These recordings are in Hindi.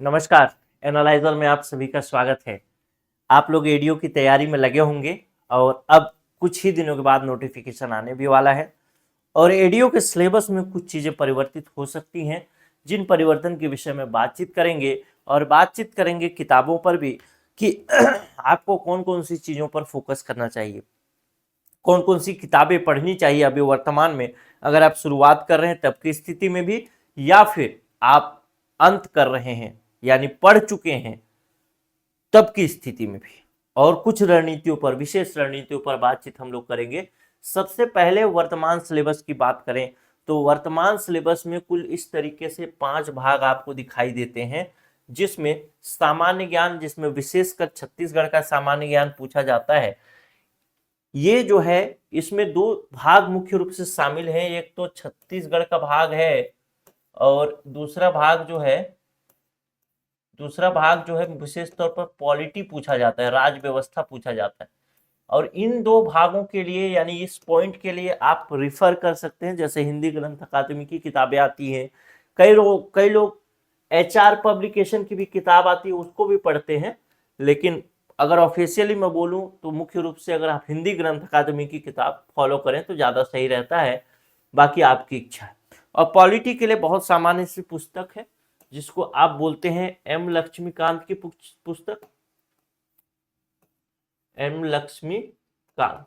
नमस्कार। एनालाइजर में आप सभी का स्वागत है। आप लोग एडीओ की तैयारी में लगे होंगे और अब कुछ ही दिनों के बाद नोटिफिकेशन आने भी वाला है और एडीओ के सिलेबस में कुछ चीज़ें परिवर्तित हो सकती हैं, जिन परिवर्तन के विषय में बातचीत करेंगे और बातचीत करेंगे किताबों पर भी कि आपको कौन कौन सी चीज़ों पर फोकस करना चाहिए, कौन कौन सी किताबें पढ़नी चाहिए अभी वर्तमान में, अगर आप शुरुआत कर रहे हैं तब की स्थिति में भी या फिर आप अंत कर रहे हैं यानी पढ़ चुके हैं तब की स्थिति में भी, और कुछ रणनीतियों पर, विशेष रणनीतियों पर बातचीत हम लोग करेंगे। सबसे पहले वर्तमान सिलेबस की बात करें तो वर्तमान सिलेबस में कुल इस तरीके से 5 भाग आपको दिखाई देते हैं, जिसमें सामान्य ज्ञान, जिसमें विशेषकर छत्तीसगढ़ का सामान्य ज्ञान पूछा जाता है। ये जो है इसमें 2 भाग मुख्य रूप से शामिल हैं, एक तो छत्तीसगढ़ का भाग है और दूसरा भाग जो है विशेष तौर पर पॉलिटी पूछा जाता है, राज्य व्यवस्था पूछा जाता है। और इन 2 भागों के लिए यानी इस पॉइंट के लिए आप रिफर कर सकते हैं, जैसे हिंदी ग्रंथ अकादमी की किताबें आती हैं, कई लोग एचआर पब्लिकेशन की भी किताब आती है, उसको भी पढ़ते हैं। लेकिन अगर ऑफिशियली मैं बोलूं तो मुख्य रूप से अगर आप हिंदी ग्रंथ अकादमी की किताब फॉलो करें तो ज़्यादा सही रहता है, बाकी आपकी इच्छा है। और पॉलिटी के लिए बहुत सामान्य सी पुस्तक है जिसको आप बोलते हैं एम लक्ष्मीकांत की पुस्तक, एम लक्ष्मीकांत,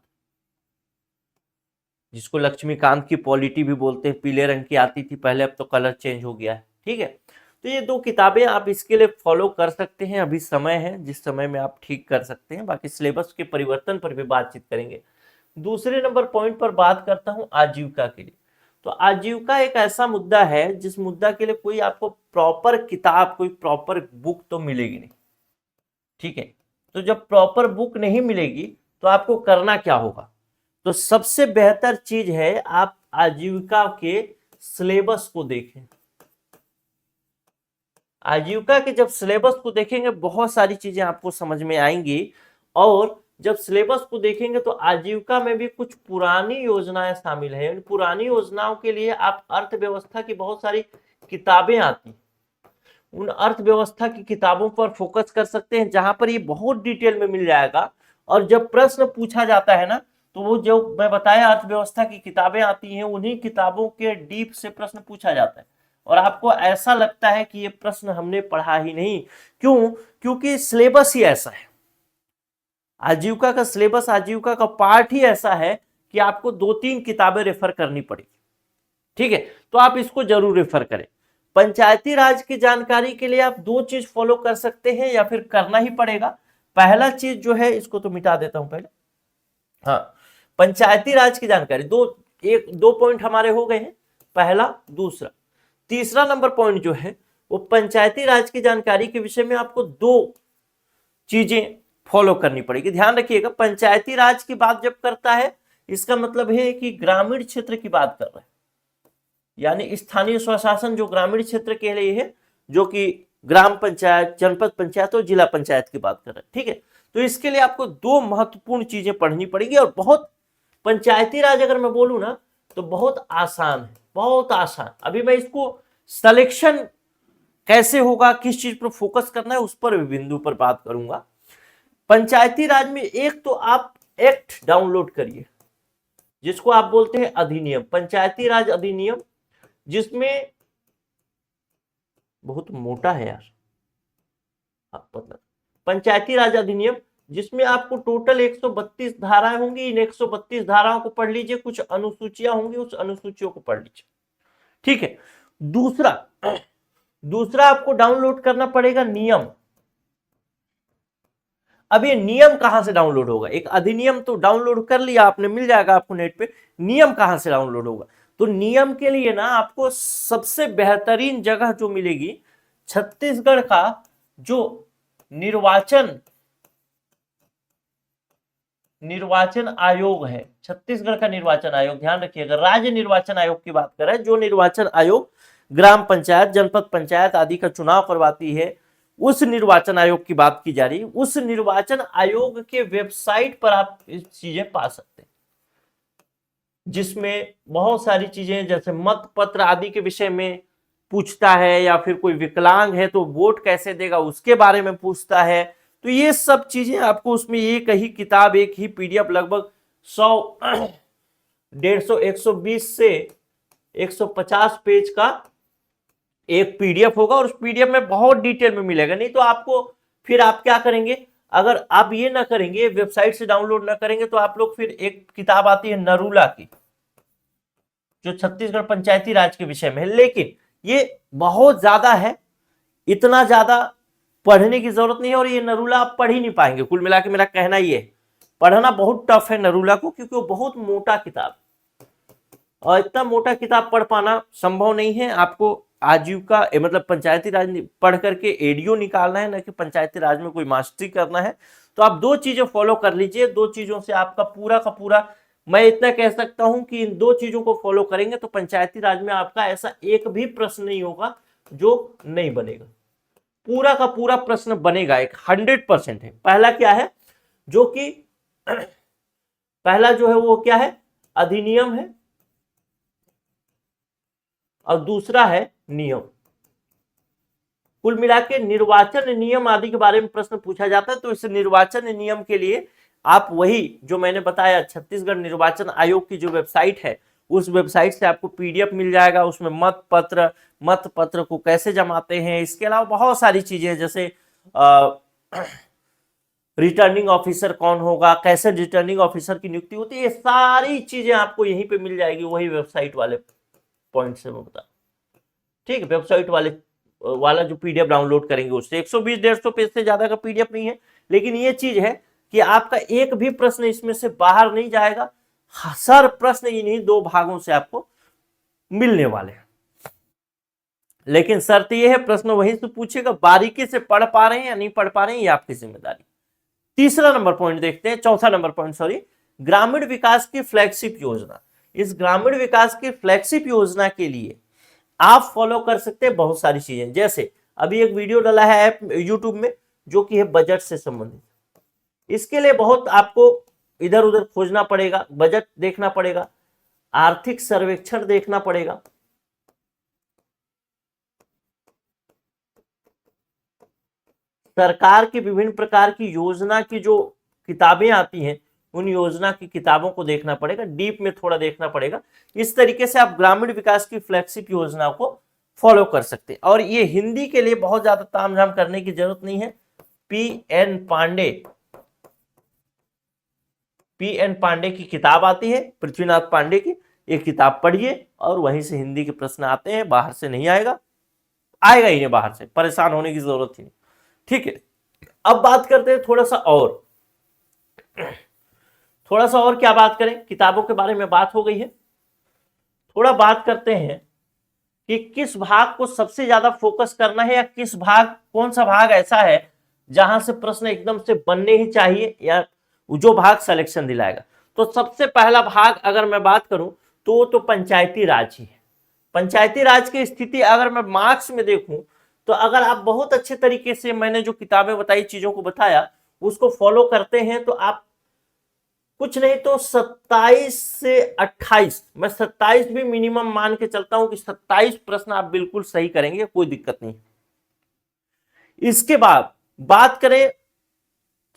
जिसको लक्ष्मीकांत की पॉलिटी भी बोलते हैं, पीले रंग की आती थी पहले, अब तो कलर चेंज हो गया है। ठीक है, तो ये 2 किताबें आप इसके लिए फॉलो कर सकते हैं, अभी समय है जिस समय में आप ठीक कर सकते हैं। बाकी सिलेबस के परिवर्तन पर भी बातचीत करेंगे। दूसरे नंबर पॉइंट पर बात करता हूं आजीविका के लिए। तो आजीविका एक ऐसा मुद्दा है जिस मुद्दा के लिए कोई आपको प्रॉपर किताब, कोई प्रॉपर बुक तो मिलेगी नहीं। ठीक है, तो जब प्रॉपर बुक नहीं मिलेगी तो आपको करना क्या होगा? तो सबसे बेहतर चीज है आप आजीविका के सिलेबस को देखें। आजीविका के जब सिलेबस को देखेंगे बहुत सारी चीजें आपको समझ में आएंगी, और जब सिलेबस को देखेंगे तो आजीविका में भी कुछ पुरानी योजनाएं शामिल है। पुरानी योजनाओं के लिए आप अर्थव्यवस्था की बहुत सारी किताबें आती हैं, उन अर्थव्यवस्था की किताबों पर फोकस कर सकते हैं, जहां पर ये बहुत डिटेल में मिल जाएगा। और जब प्रश्न पूछा जाता है ना, तो वो जो मैं बताया अर्थव्यवस्था की किताबें आती हैं, उन्हीं किताबों के डीप से प्रश्न पूछा जाता है और आपको ऐसा लगता है कि ये प्रश्न हमने पढ़ा ही नहीं। क्यों? क्योंकि सिलेबस ही ऐसा है, आजीविका का सिलेबस, आजीविका का पार्ट ही ऐसा है कि आपको 2-3 किताबें रेफर करनी पड़ेगी। ठीक है, तो आप इसको जरूर रेफर करें। पंचायती राज की जानकारी के लिए आप 2 चीज फॉलो कर सकते हैं या फिर करना ही पड़ेगा। पहला चीज जो है, इसको तो मिटा देता हूं पहले। हाँ, पंचायती राज की जानकारी, 2 पॉइंट हमारे हो गए हैं, पहला, दूसरा। तीसरा नंबर पॉइंट जो है वो पंचायती राज की जानकारी के विषय में आपको 2 चीजें फॉलो करनी पड़ेगी। ध्यान रखिएगा, पंचायती राज की बात जब करता है इसका मतलब है कि ग्रामीण क्षेत्र की बात कर रहे हैं, यानी स्थानीय स्वशासन जो ग्रामीण क्षेत्र के लिए है, जो कि ग्राम पंचायत, जनपद पंचायत और जिला पंचायत की बात कर रहे हैं। ठीक है, तो इसके लिए आपको 2 महत्वपूर्ण चीजें पढ़नी पड़ेगी। और बहुत, पंचायती राज अगर मैं बोलूं ना तो बहुत आसान है, बहुत आसान। अभी मैं इसको सिलेक्शन कैसे होगा, किस चीज पर फोकस करना है, उस पर भी बिंदु पर बात करूंगा। पंचायती राज में एक तो आप एक्ट डाउनलोड करिए जिसको आप बोलते हैं अधिनियम, पंचायती राज अधिनियम, जिसमें बहुत मोटा है यार, आप पता, पंचायती राज अधिनियम, जिसमें आपको टोटल 132 धाराएं होंगी। इन 132 धाराओं को पढ़ लीजिए, कुछ अनुसूचियां होंगी, उस अनुसूचियों को पढ़ लीजिए। ठीक है, दूसरा दूसरा आपको डाउनलोड करना पड़ेगा नियम। अब ये नियम कहां से डाउनलोड होगा? एक अधिनियम तो डाउनलोड कर लिया आपने, मिल जाएगा आपको नेट पे, नियम कहां से डाउनलोड होगा? तो नियम के लिए ना आपको सबसे बेहतरीन जगह जो मिलेगी, छत्तीसगढ़ का जो निर्वाचन आयोग है, छत्तीसगढ़ का निर्वाचन आयोग, ध्यान रखिएगा, राज्य निर्वाचन आयोग की बात कर रहे हैं, जो निर्वाचन आयोग ग्राम पंचायत, जनपद पंचायत आदि का चुनाव करवाती है, उस निर्वाचन आयोग की बात की जा रही है। उस निर्वाचन आयोग के वेबसाइट पर आप इस चीजें पा सकते हैं, जिसमें बहुत सारी चीजें जैसे मत पत्र आदि के विषय में पूछता है, या फिर कोई विकलांग है तो वोट कैसे देगा उसके बारे में पूछता है। तो ये सब चीजें आपको उसमें एक ही किताब, एक ही पीडीएफ, लगभग 100 150 120 से 150 पेज का एक पीडीएफ होगा, और उस पीडीएफ में बहुत डिटेल में मिलेगा। नहीं तो आपको फिर आप क्या करेंगे, अगर आप ये ना करेंगे, वेबसाइट से डाउनलोड ना करेंगे, तो आप लोग फिर एक किताब आती है नरूला की, जो छत्तीसगढ़ पंचायती राज के विषय में है, लेकिन ये बहुत ज्यादा है, इतना ज्यादा पढ़ने की जरूरत नहीं है, और ये नरूला आप पढ़ ही नहीं पाएंगे। कुल मिला के मेरा कहना ये है, पढ़ना बहुत टफ है नरूला को, क्योंकि वो बहुत मोटा किताब, और इतना मोटा किताब पढ़ पाना संभव नहीं है। आपको आजीविका मतलब पंचायती राज पढ़ करके एडीओ निकालना है, ना कि पंचायती राज में कोई मास्टरी करना है। तो आप दो चीजें फॉलो कर लीजिए, दो चीजों से आपका पूरा का पूरा, मैं इतना कह सकता हूं कि इन दो चीजों को फॉलो करेंगे तो पंचायती राज में आपका ऐसा एक भी प्रश्न नहीं होगा जो नहीं बनेगा, पूरा का पूरा प्रश्न बनेगा, एक 100% है। पहला क्या है, जो कि पहला जो है वो क्या है, अधिनियम है, और दूसरा है नियम। कुल मिला के निर्वाचन नियम आदि के बारे में प्रश्न पूछा जाता है। तो इस निर्वाचन नियम के लिए आप वही जो मैंने बताया, छत्तीसगढ़ निर्वाचन आयोग की जो वेबसाइट है, उस वेबसाइट से आपको पीडीएफ मिल जाएगा। उसमें मत पत्र को कैसे जमाते हैं, इसके अलावा बहुत सारी चीजें, जैसे रिटर्निंग ऑफिसर कौन होगा, कैसे रिटर्निंग ऑफिसर की नियुक्ति होती है, ये सारी चीजें आपको यहीं पे मिल जाएगी, वही वेबसाइट वाले पॉइंट से मैं बता, ठीक है। वेबसाइट वाला जो पीडीएफ डाउनलोड करेंगे उससे 120-150 पेज से ज्यादा का पीडीएफ नहीं है, लेकिन ये चीज है कि आपका एक भी प्रश्न इसमें से बाहर नहीं जाएगा। हर प्रश्न इन्हीं दो भागों से आपको मिलने वाले हैं, लेकिन शर्त यह है प्रश्न वहीं से पूछेगा, बारीकी से पढ़ पा रहे हैं या नहीं पढ़ पा रहे हैं, ये आपकी जिम्मेदारी। तीसरा नंबर पॉइंट देखते हैं, चौथा नंबर पॉइंट सॉरी, ग्रामीण विकास की फ्लैगशिप योजना। इस ग्रामीण विकास की फ्लैगशिप योजना के लिए आप फॉलो कर सकते हैं बहुत सारी चीजें। जैसे अभी एक वीडियो डाला है ऐप यूट्यूब में, जो कि है बजट से संबंधित। इसके लिए बहुत आपको इधर उधर खोजना पड़ेगा, बजट देखना पड़ेगा, आर्थिक सर्वेक्षण देखना पड़ेगा, सरकार की विभिन्न प्रकार की योजना की जो किताबें आती हैं, उन योजना की किताबों को देखना पड़ेगा, डीप में थोड़ा देखना पड़ेगा। इस तरीके से आप ग्रामीण विकास की फ्लैगशिप योजना को फॉलो कर सकते हैं। और ये हिंदी के लिए बहुत ज्यादा तामझाम करने की जरूरत नहीं है। पी.एन. पांडे की किताब आती है, पृथ्वीनाथ पांडे की, एक किताब पढ़िए और वहीं से हिंदी के प्रश्न आते हैं, बाहर से नहीं आएगा ही नहीं, बाहर से परेशान होने की जरूरत ही नहीं, ठीक है। अब बात करते हैं थोड़ा सा और क्या बात करें, किताबों के बारे में बात हो गई है, थोड़ा बात करते हैं कि किस भाग को सबसे ज्यादा फोकस करना है, या कौन सा भाग ऐसा है जहां से प्रश्न एकदम से बनने ही चाहिए, या जो भाग सिलेक्शन दिलाएगा। तो सबसे पहला भाग अगर मैं बात करूं तो पंचायती राज ही है। पंचायती राज की स्थिति अगर मैं मार्क्स में देखूं, तो अगर आप बहुत अच्छे तरीके से मैंने जो किताबें बताई, चीजों को बताया, उसको फॉलो करते हैं, तो आप कुछ नहीं तो 27 से 28, मैं 27 भी मिनिमम मान के चलता हूं कि 27 प्रश्न आप बिल्कुल सही करेंगे, कोई दिक्कत नहीं। इसके बाद बात करें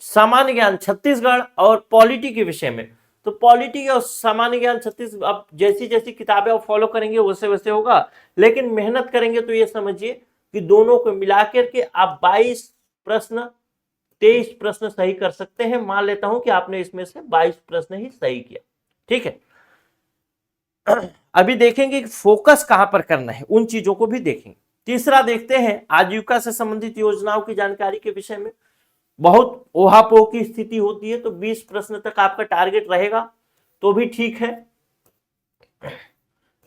सामान्य ज्ञान छत्तीसगढ़ और पॉलिटी के विषय में, तो पॉलिटी और सामान्य ज्ञान छत्तीसगढ़, अब जैसी जैसी किताबें आप फॉलो करेंगे वैसे वैसे होगा, लेकिन मेहनत करेंगे तो ये समझिए कि दोनों को मिलाकर के आप 23 प्रश्न सही कर सकते हैं। मान लेता हूं कि आपने इसमें से 22 प्रश्न ही सही किया, ठीक है। अभी देखेंगे कि फोकस कहां पर करना है, उन चीजों को भी देखेंगे। तीसरा देखते हैं आजीविका से संबंधित योजनाओं की जानकारी के विषय में। बहुत ओहापोह की स्थिति होती है, तो 20 प्रश्न तक आपका टारगेट रहेगा तो भी ठीक है।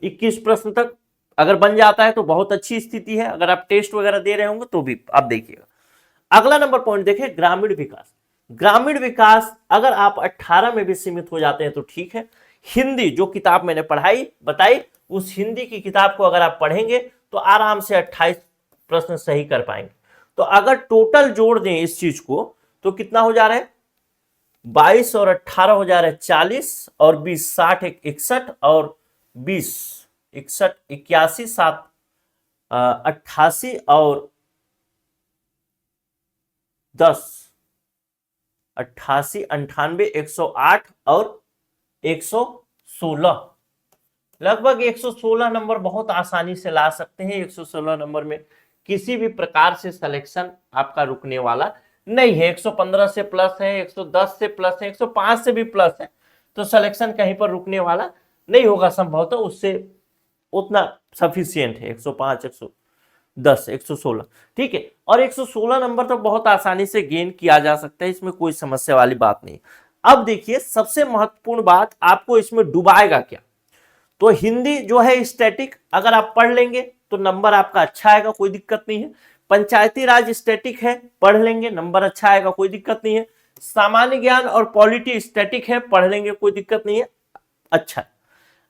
21 प्रश्न तक अगर बन जाता है तो बहुत अच्छी स्थिति है, अगर आप टेस्ट वगैरह दे रहे होंगे तो भी आप देखिएगा। अगला नंबर पॉइंट देखिए, ग्रामीण विकास। ग्रामीण विकास अगर आप 18 में भी सीमित हो जाते हैं तो ठीक है। हिंदी जो किताब मैंने बताई, उस हिंदी की किताब को अगर आप पढ़ेंगे तो आराम से 28 प्रश्न सही कर पाएंगे। तो अगर टोटल जोड़ दें इस चीज को तो कितना हो जा रहा है, 22 और 18 हो जा रहा है 40, और 20 60 61, और 20 61 81 7 88 और 10, 88, 98, 108 और 116, लगभग 116 नंबर बहुत आसानी से ला सकते हैं। 116 नंबर में किसी भी प्रकार से सिलेक्शन आपका रुकने वाला नहीं है। 115 से प्लस है, 110 से प्लस है, 105 से भी प्लस है, तो सिलेक्शन कहीं पर रुकने वाला नहीं होगा संभवतः। उससे उतना सफिशियंट है 105, 110, 116, ठीक है। और 116 नंबर तो बहुत आसानी से गेन किया जा सकता है, इसमें कोई समस्या वाली बात नहीं। अब देखिए सबसे महत्वपूर्ण बात, आपको इसमें डुबाएगा क्या। तो हिंदी जो है स्टैटिक, अगर आप पढ़ लेंगे तो नंबर आपका अच्छा आएगा, कोई दिक्कत नहीं है। पंचायती राज स्टैटिक है, पढ़ लेंगे नंबर अच्छा आएगा, कोई दिक्कत नहीं है। सामान्य ज्ञान और पॉलिटी स्टैटिक है, पढ़ लेंगे, कोई दिक्कत नहीं है, अच्छा।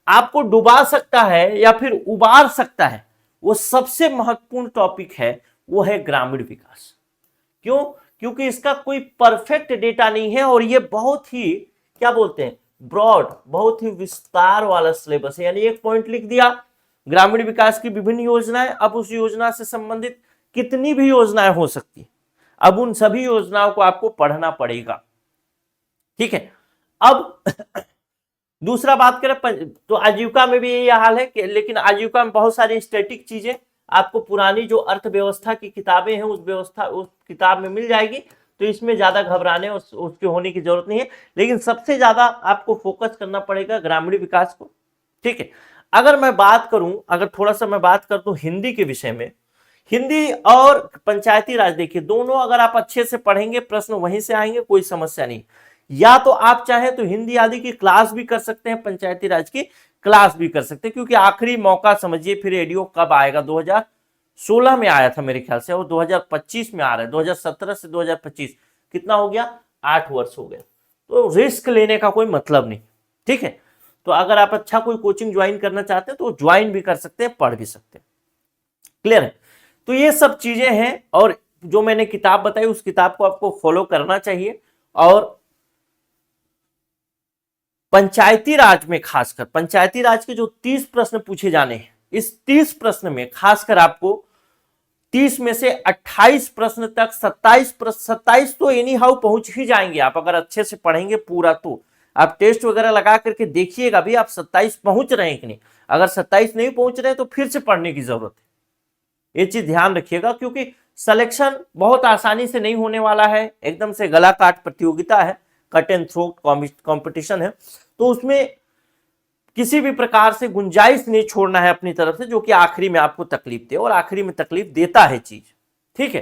आपको डुबा सकता है या फिर उबार सकता है, वो सबसे महत्वपूर्ण टॉपिक है, वो है ग्रामीण विकास। क्यों? क्योंकि इसका कोई परफेक्ट डेटा नहीं है और ये बहुत ही क्या बोलते हैं, ब्रॉड, बहुत ही विस्तार वाला सिलेबस है। यानी एक पॉइंट लिख दिया, ग्रामीण विकास की विभिन्न योजनाएं, अब उस योजना से संबंधित कितनी भी योजनाएं हो सकती, अब उन सभी योजनाओं को आपको पढ़ना पड़ेगा, ठीक है। अब दूसरा बात करें तो आजीविका में भी यही हाल है कि, लेकिन आजीविका में बहुत सारी स्टैटिक चीजें आपको पुरानी जो अर्थव्यवस्था की किताबें हैं उस किताब में मिल जाएगी, तो इसमें ज्यादा घबराने उसके होने की जरूरत नहीं है। लेकिन सबसे ज्यादा आपको फोकस करना पड़ेगा ग्रामीण विकास को, ठीक है। अगर मैं बात करूं, अगर थोड़ा सा मैं बात कर दूं हिंदी के विषय में, हिंदी और पंचायती राज, देखिए दोनों अगर आप अच्छे से पढ़ेंगे प्रश्न वहीं से आएंगे, कोई समस्या नहीं। या तो आप चाहें तो हिंदी आदि की क्लास भी कर सकते हैं, पंचायती राज की क्लास भी कर सकते हैं, क्योंकि आखिरी मौका समझिए फिर रेडियो कब आएगा, 2016 में आया था मेरे ख्याल से, और 2025 में आ रहा है। 2017 से 2025 कितना हो गया, 8 वर्ष हो गया। तो रिस्क लेने का कोई मतलब नहीं, ठीक है। तो अगर आप अच्छा कोई कोचिंग ज्वाइन करना चाहते हैं तो ज्वाइन भी कर सकते हैं, पढ़ भी सकते हैं, क्लियर है। तो ये सब चीजें हैं, और जो मैंने किताब बताई उस किताब को आपको फॉलो करना चाहिए। और पंचायती राज में खासकर पंचायती राज के जो 30 प्रश्न पूछे जाने हैं, इस 30 प्रश्न में खासकर आपको 30 में से 28 प्रश्न तक, 27 तो एनी हाउ पहुंच ही जाएंगे आप, अगर अच्छे से पढ़ेंगे पूरा। तो आप टेस्ट वगैरह लगा करके देखिएगा भी आप 27 पहुंच रहे हैं कि नहीं। अगर 27 नहीं पहुंच रहे तो फिर से पढ़ने की जरूरत है, ये चीज ध्यान रखिएगा, क्योंकि सिलेक्शन बहुत आसानी से नहीं होने वाला है, एकदम से गला काट प्रतियोगिता है, कट एंड थ्रोट कंपटीशन है। तो उसमें किसी भी प्रकार से गुंजाइश नहीं छोड़ना है अपनी तरफ से, जो कि आखिरी में आपको तकलीफ दे, और आखिरी में तकलीफ देता है चीज, ठीक है।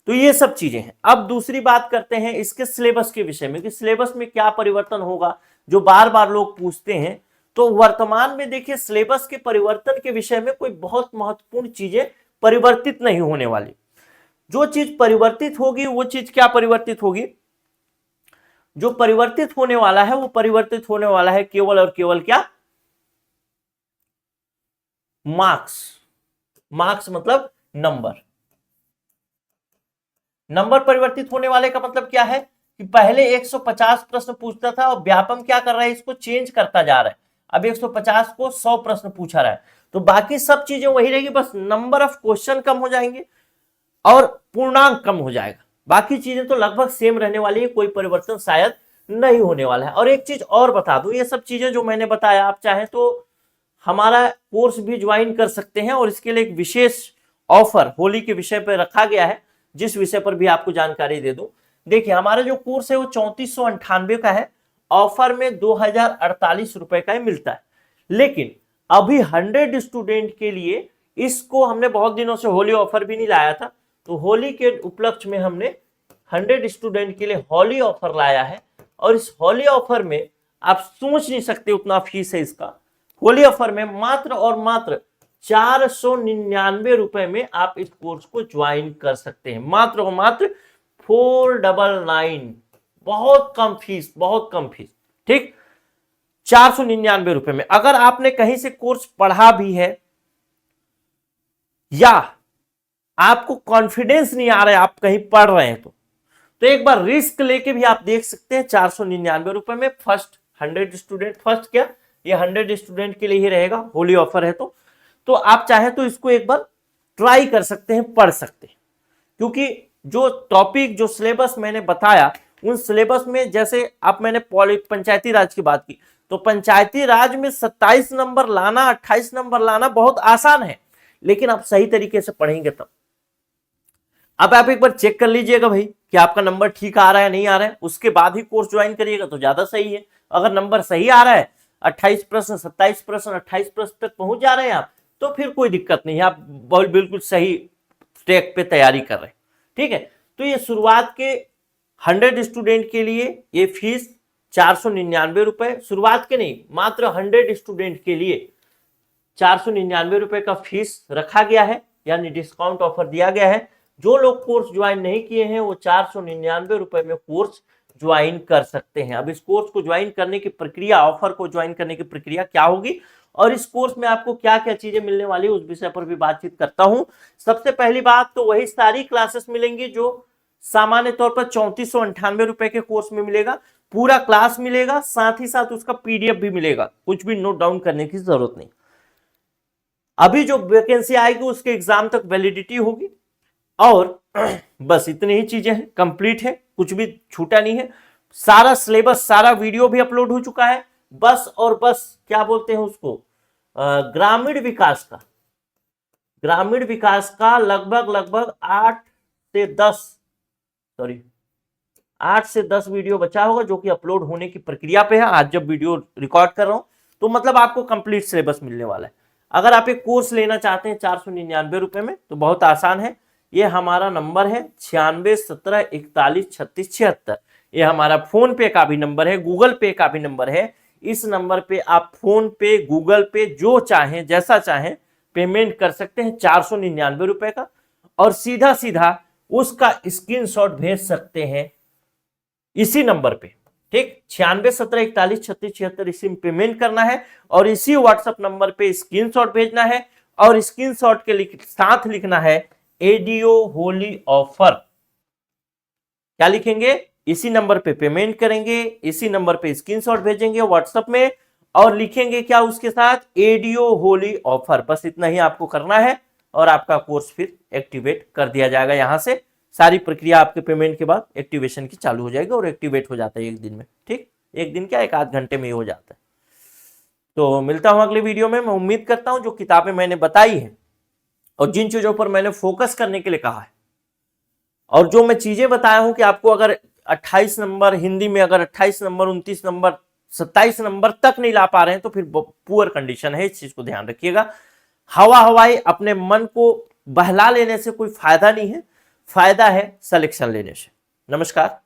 तो ये सब चीजें हैं। अब दूसरी बात करते हैं इसके सिलेबस के विषय में कि सिलेबस में क्या परिवर्तन होगा, जो बार बार लोग पूछते हैं। तो वर्तमान में देखिए सिलेबस के परिवर्तन के विषय में कोई बहुत महत्वपूर्ण चीजें परिवर्तित नहीं होने वाली। जो चीज परिवर्तित होगी वो चीज क्या परिवर्तित होगी, जो परिवर्तित होने वाला है वो परिवर्तित होने वाला है केवल और केवल क्या, मार्क्स। मार्क्स मतलब नंबर। नंबर परिवर्तित होने वाले का मतलब क्या है कि पहले 150 प्रश्न पूछता था और व्यापम क्या कर रहा है, इसको चेंज करता जा रहा है। अब 150 को 100 प्रश्न पूछा रहा है, तो बाकी सब चीजें वही रहेगी, बस नंबर ऑफ क्वेश्चन कम हो जाएंगे और पूर्णांक कम हो जाएगा। बाकी चीजें तो लगभग सेम रहने वाली है, कोई परिवर्तन शायद नहीं होने वाला है। और एक चीज और बता दूं, ये सब चीजें जो मैंने बताया, आप चाहें तो हमारा कोर्स भी ज्वाइन कर सकते हैं, और इसके लिए एक विशेष ऑफर होली के विषय पर रखा गया है, जिस विषय पर भी आपको जानकारी दे दूं। देखिए हमारा जो कोर्स है वो 3498 का है, ऑफर में 2048 रुपए का ही मिलता है। लेकिन अभी 100 स्टूडेंट के लिए इसको हमने बहुत दिनों से होली ऑफर भी नहीं लाया था, तो होली के उपलक्ष्य में हमने 100 स्टूडेंट के लिए होली ऑफर लाया है। और इस होली ऑफर में आप सोच नहीं सकते उतना फीस है इसका। होली ऑफर में मात्र और मात्र 499 रुपए में आप इस कोर्स को ज्वाइन कर सकते हैं, मात्र और मात्र 499। बहुत कम फीस, बहुत कम फीस, ठीक। 499 रुपए में अगर आपने कहीं से कोर्स पढ़ा भी है या आपको कॉन्फिडेंस नहीं आ रहा है आप कहीं पढ़ रहे हैं, तो एक बार रिस्क लेके भी आप देख सकते हैं 499 रुपए में। फर्स्ट 100 स्टूडेंट, फर्स्ट क्या, ये 100 स्टूडेंट के लिए ही रहेगा, होली ऑफर है। तो आप चाहे तो इसको एक बार ट्राई कर सकते हैं, पढ़ सकते हैं, क्योंकि जो टॉपिक जो सिलेबस मैंने बताया उन सिलेबस में, जैसे आप मैंने पंचायती राज की बात की, तो पंचायती राज में 27 नंबर लाना, 28 नंबर लाना बहुत आसान है, लेकिन आप सही तरीके से पढ़ेंगे तब। अब आप एक बार चेक कर लीजिएगा भाई कि आपका नंबर ठीक आ रहा है नहीं आ रहा है, उसके बाद ही कोर्स ज्वाइन करिएगा तो ज्यादा सही है। अगर नंबर सही आ रहा है, 28 प्रश्न, 27 प्रश्न, 28 प्रश्न तक पहुंच जा रहे हैं आप, तो फिर कोई दिक्कत नहीं है, आप बिल्कुल सही ट्रैक पे तैयारी कर रहे हैं। ठीक है, तो ये शुरुआत के 100 स्टूडेंट के लिए ये फीस 499 रुपए, शुरुआत के नहीं, मात्र 100 स्टूडेंट के लिए 499 रुपए का फीस रखा गया है, यानी डिस्काउंट ऑफर दिया गया है। जो लोग कोर्स ज्वाइन नहीं किए हैं वो 499 रुपए में कोर्स ज्वाइन कर सकते हैं। अब इस कोर्स को ज्वाइन करने की प्रक्रिया, ऑफर को ज्वाइन करने की प्रक्रिया क्या होगी और इस कोर्स में आपको क्या क्या चीजें मिलने वाली है, उस विषय पर भी बातचीत करता हूं। सबसे पहली बात तो वही सारी क्लासेस मिलेंगी जो सामान्य तौर पर 3498 रुपए के कोर्स में मिलेगा। पूरा क्लास मिलेगा, साथ ही साथ उसका पीडीएफ भी मिलेगा, कुछ भी नोट डाउन करने की जरूरत नहीं। अभी जो वैकेंसी आएगी उसके एग्जाम तक वैलिडिटी होगी और बस इतनी ही चीजें हैं, कंप्लीट है, कुछ भी छूटा नहीं है। सारा सिलेबस, सारा वीडियो भी अपलोड हो चुका है। बस और बस क्या बोलते हैं उसको, ग्रामीण विकास का लगभग 8 से 10 वीडियो बचा होगा जो कि अपलोड होने की प्रक्रिया पे है। आज जब वीडियो रिकॉर्ड कर रहा हूं तो मतलब आपको कंप्लीट सिलेबस मिलने वाला है। अगर आप एक कोर्स लेना चाहते हैं 499 रुपए में तो बहुत आसान है। ये हमारा नंबर है 9617413676। ये हमारा फोन पे का भी नंबर है, गूगल पे का भी नंबर है। इस नंबर पे आप फोन पे, गूगल पे जो चाहें, जैसा चाहें पेमेंट कर सकते हैं 499 रुपए का, और सीधा सीधा उसका स्क्रीनशॉट भेज सकते हैं इसी नंबर पे। ठीक, 9617413676 इसी में पेमेंट करना है और इसी व्हाट्सएप नंबर पे स्क्रीनशॉट भेजना है और स्क्रीनशॉट के साथ लिखना है एडीओ होली ऑफर। क्या लिखेंगे, इसी नंबर पे पेमेंट करेंगे, इसी नंबर पे स्क्रीनशॉट भेजेंगे व्हाट्सएप में और लिखेंगे क्या उसके साथ, एडीओ होली ऑफर। बस इतना ही आपको करना है और आपका कोर्स फिर एक्टिवेट कर दिया जाएगा। यहां से सारी प्रक्रिया आपके पेमेंट के बाद एक्टिवेशन की चालू हो जाएगी और एक्टिवेट हो जाता है एक दिन में। ठीक, एक दिन क्या, एक आध घंटे में ही हो जाता है। तो मिलता हूं अगले वीडियो में। मैं उम्मीद करता हूं जो किताबें मैंने बताई हैं और जिन चीजों पर मैंने फोकस करने के लिए कहा है और जो मैं चीजें बताया हूं कि आपको अगर 28 नंबर हिंदी में, अगर 28 नंबर, 29 नंबर, 27 नंबर तक नहीं ला पा रहे हैं तो फिर पुअर कंडीशन है, इस चीज को ध्यान रखिएगा। हवाई अपने मन को बहला लेने से कोई फायदा नहीं है, फायदा है सिलेक्शन लेने से। नमस्कार।